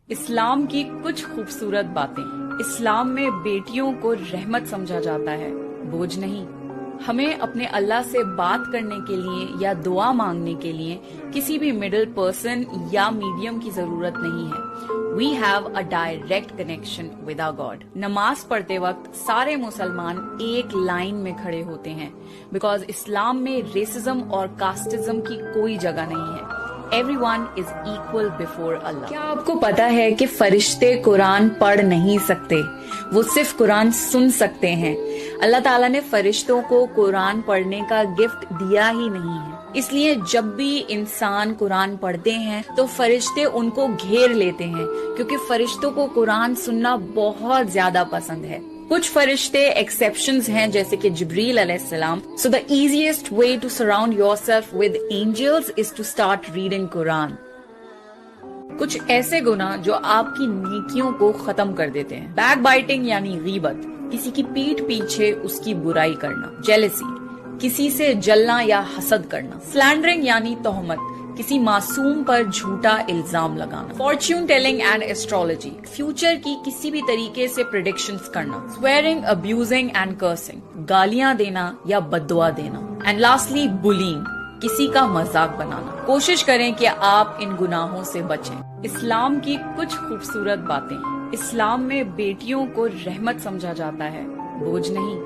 इस्लाम की कुछ खूबसूरत बातें। इस्लाम में बेटियों को रहमत समझा जाता है, बोझ नहीं। हमें अपने अल्लाह से बात करने के लिए या दुआ मांगने के लिए किसी भी मिडिल पर्सन या मीडियम की जरूरत नहीं है। We have a direct connection with our God. नमाज पढ़ते वक्त सारे मुसलमान एक लाइन में खड़े होते हैं, बिकॉज इस्लाम में रेसिज्म और कास्टिज्म की कोई जगह नहीं है। Everyone is equal before Allah. क्या आपको पता है कि फरिश्ते कुरान पढ़ नहीं सकते, वो सिर्फ कुरान सुन सकते हैं। अल्लाह ताला ने फरिश्तों को कुरान पढ़ने का गिफ्ट दिया ही नहीं है, इसलिए जब भी इंसान कुरान पढ़ते हैं तो फरिश्ते उनको घेर लेते हैं, क्योंकि फरिश्तों को कुरान सुनना बहुत ज्यादा पसंद है। कुछ फरिश्ते एक्सेप्शंस हैं, जैसे कि जिब्रील अलैहिस्सलाम। So the easiest way to surround yourself with angels is to start reading Quran. कुछ ऐसे गुनाह जो आपकी नेकियों को खत्म कर देते हैं। बैक बाइटिंग यानी गीबत, किसी की पीठ पीछे उसकी बुराई करना। जेलसी, किसी से जलना या हसद करना। स्लैंडरिंग यानी तोहमत, किसी मासूम पर झूठा इल्जाम लगाना। Fortune telling and astrology, future की किसी भी तरीके से प्रेडिक्शंस करना। स्वेयरिंग, अब्यूजिंग एंड कर्सिंग, गालियां देना या बद्दुआ देना। एंड लास्टली बुलिंग, किसी का मजाक बनाना। कोशिश करें कि आप इन गुनाहों से बचें। इस्लाम की कुछ खूबसूरत बातें। इस्लाम में बेटियों को रहमत समझा जाता है, बोझ नहीं।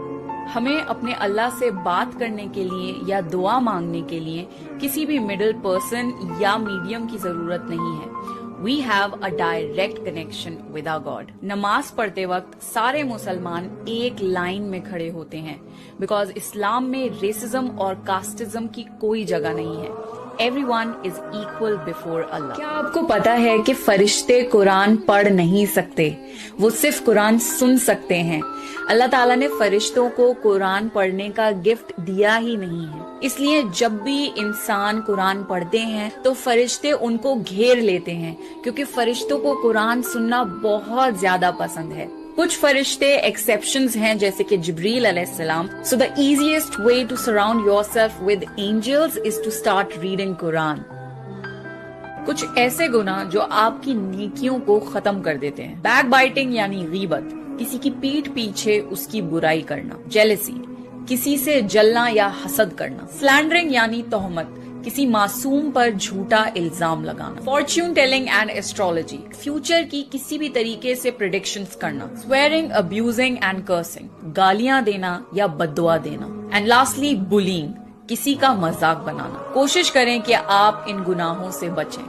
हमें अपने अल्लाह से बात करने के लिए या दुआ मांगने के लिए किसी भी मिडिल पर्सन या मीडियम की जरूरत नहीं है। We have a direct connection with our God. नमाज पढ़ते वक्त सारे मुसलमान एक लाइन में खड़े होते हैं, बिकॉज इस्लाम में रेसिज्म और कास्टिज्म की कोई जगह नहीं है। Everyone is equal before Allah. क्या आपको पता है कि फरिश्ते कुरान पढ़ नहीं सकते, वो सिर्फ कुरान सुन सकते हैं। अल्लाह ताला ने फरिश्तों को कुरान पढ़ने का गिफ्ट दिया ही नहीं है, इसलिए जब भी इंसान कुरान पढ़ते हैं तो फरिश्ते उनको घेर लेते हैं, क्योंकि फरिश्तों को कुरान सुनना बहुत ज्यादा पसंद है। कुछ फरिश्ते एक्सेप्शंस हैं, जैसे कि जिब्रील अलैहिस्सलाम। So the easiest way to surround yourself with angels is to start reading Quran. कुछ ऐसे गुनाह जो आपकी नेकियों को खत्म कर देते हैं। बैक बाइटिंग यानी गीबत, किसी की पीठ पीछे उसकी बुराई करना। जेलसी, किसी से जलना या हसद करना। स्लैंडरिंग यानी तोहमत, किसी मासूम पर झूठा इल्जाम लगाना। Fortune telling and astrology, future की किसी भी तरीके से प्रेडिक्शंस करना। स्वेयरिंग, अब्यूजिंग एंड कर्सिंग, गालियां देना या बद्दुआ देना। एंड लास्टली बुलिंग, किसी का मजाक बनाना। कोशिश करें कि आप इन गुनाहों से बचें।